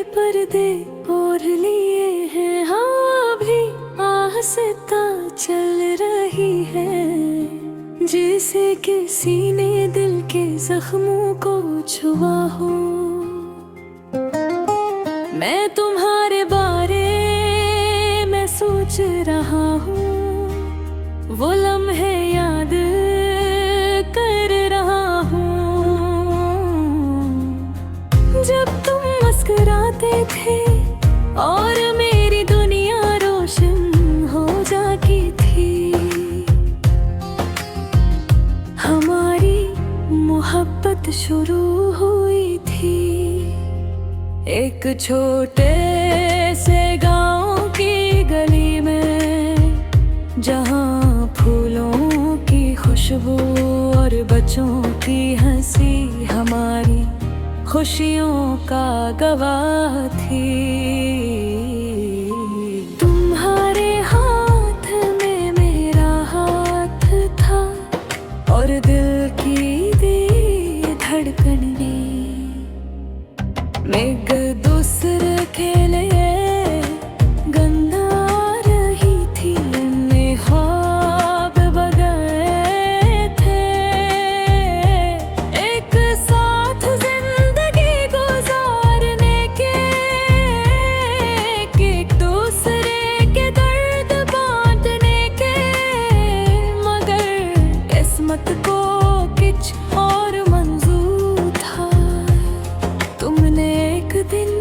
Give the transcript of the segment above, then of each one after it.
पर्दे ओढ़ लिए हैं, हाँ भी आहिस्ता चल रही है, जैसे किसी ने दिल के जख्मों को छुआ हो। मैं तुम्हारे बारे में सोच रहा हूँ, वो लम्हे याद कर रहा हूँ, जब तुम मुस्कुराते थे और मेरी दुनिया रोशन हो जाती थी। हमारी मोहब्बत शुरू हुई थी एक छोटे से गांव की गली में, जहां फूलों की खुशबू और बच्चों की हंसी हमारी खुशियों का गवाह थी। तुम्हारे हाथ में मेरा हाथ था और दिल की धड़कनें एक दूसरे के लिए गंदा रही थी, ने ख्वाब बगाए थे एक साथ जिंदगी गुजारने के, एक दूसरे के दर्द बांटने के, मगर किस्मत को कुछ और मंजूर था। तुमने एक दिन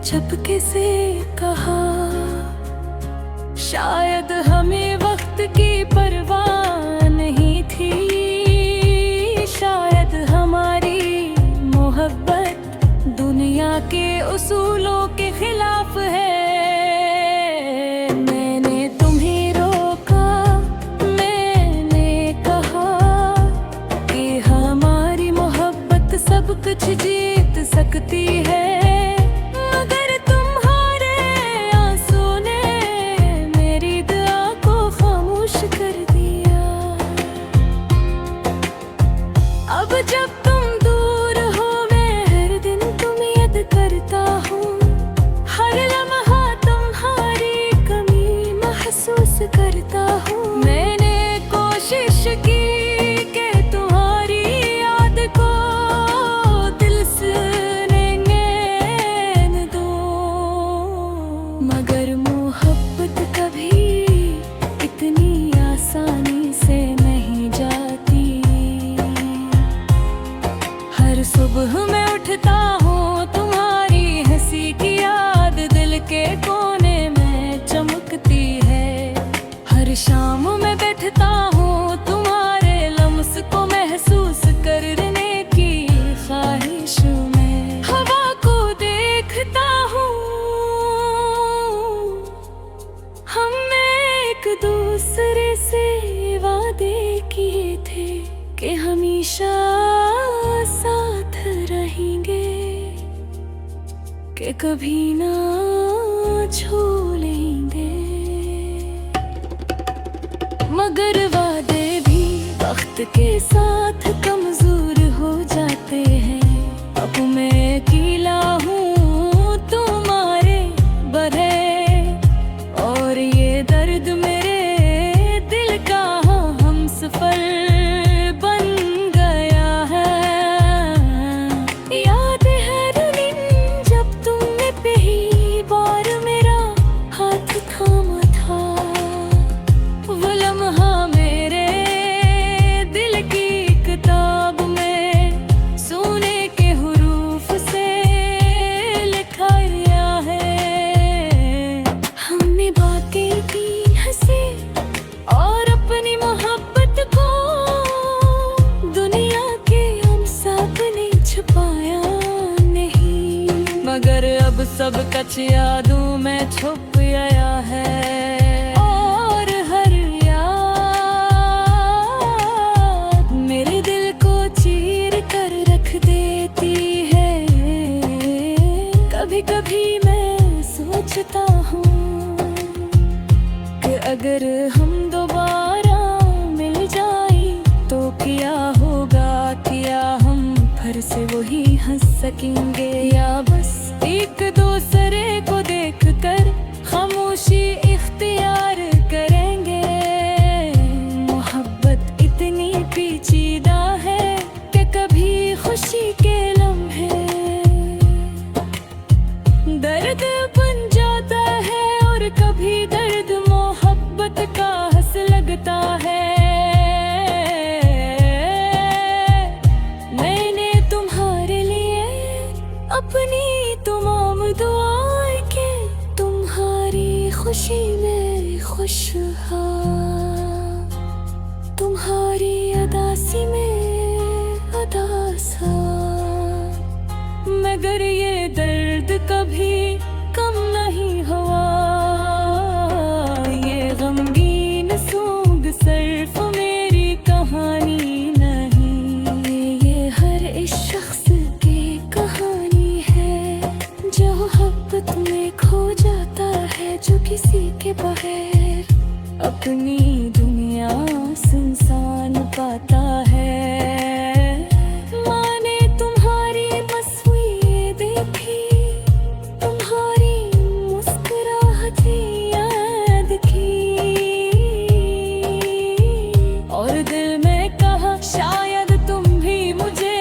चुपके से कहा, शायद हमें वक्त की परवाह नहीं थी, शायद हमारी मोहब्बत दुनिया के उसूलों के खिलाफ है। मैंने तुम्हें रोका, मैंने कहा कि हमारी मोहब्बत सब कुछ जीत सकती है, मगर तुम्हारे आंसू ने मेरी दुआ को खामोश कर दिया। अब जब तुम दूर हो मैं हर दिन तुम्हें याद करता हूँ, हर लम्हा तुम्हारी कमी महसूस करता हूँ। मैंने कोशिश की कि तुम्हारी याद को दिल से मगर मोहब्बत कभी इतनी आसानी से नहीं जाती। हर सुबह मैं उठता हूँ तुम्हारी हंसी की याद दिल के कोने में चमकती है, हर शाम मैं बैठता हूँ तुम्हारे लम्स को महसूस करने की ख्वाहिश में, हवा को देखता हूँ। हमने एक दूसरे से वादे किए थे कि हमेशा साथ रहेंगे, कि कभी ना छोड़ेंगे, मगर वादे भी वक्त के साथ कमजोर हो जाते हैं। अब मैं अकेला हूँ तुम्हारे बरहे, और ये दर्द मेरे दिल का हमसफर बन गया है। याद है दिन जब तुमने पहली बार मेरा हाथ थामा था, वो लम्हा मेरे दिल की किताब में सोने के हुरूफ से लिखा गया है। हमने बातें की हंसी और अपनी मोहब्बत को दुनिया के हम सब ने छुपाया नहीं, मगर अब सब कुछ यादों में छुप गया है। और हर याद मेरे दिल को चीर कर रख देती है। कभी कभी मैं सोचता हूँ कि अगर हम दोबारा मिल जाए तो क्या होगा, क्या हम फिर से वही हंस सकेंगे, या बस एक दोस्त दर्द बन जाता है और कभी दर्द मोहब्बत का हंस लगता है। मैंने तुम्हारे लिए अपनी तमाम दुआएं की, तुम्हारी खुशी में खुशहाल, तुम्हारी अदासी में अदासा। मगर ये दर्द कभी कम नहीं हुआ, ये गमगीन सूंघ सिर्फ मेरी कहानी नहीं, ये हर इस शख्स की कहानी है जो मोहब्बत में खो जाता है, जो किसी के बगैर अपनी दुनिया सुनसान पाता है। माने तुम्हारी तस्वीर देखी, तुम्हारी मुस्कुराहटें याद की, और दिल में कहा शायद तुम भी मुझे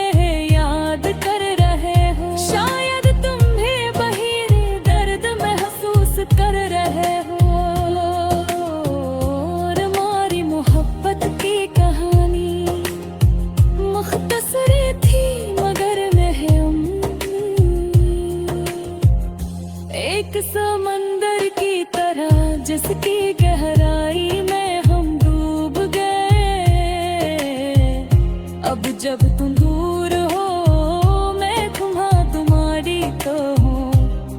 याद कर रहे हो, शायद तुम भी बहीरे दर्द महसूस कर रहे हो। मुख्तसर थी मगर महम, एक समंदर की तरह जिसकी गहराई में हम डूब गए। अब जब तुम दूर हो मैं तुम्हारी तो हूँ,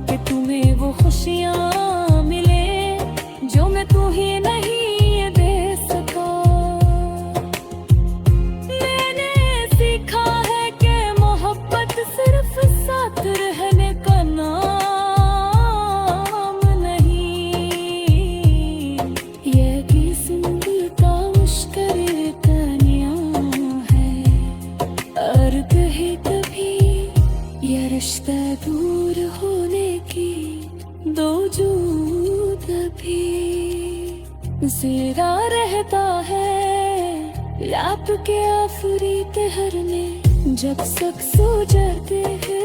कि तुम्हें वो खुशियाँ मिले जो मैं तुम्हें नहीं रहने का नाम नहीं, ये कि जिंदगी का मुश्किल कनियाँ है, और कभी ये रिश्ता दूर होने की दो जुद भी ज़रा रहता है। लाप के आफरी कहर में जब शख्स सो जाते हैं,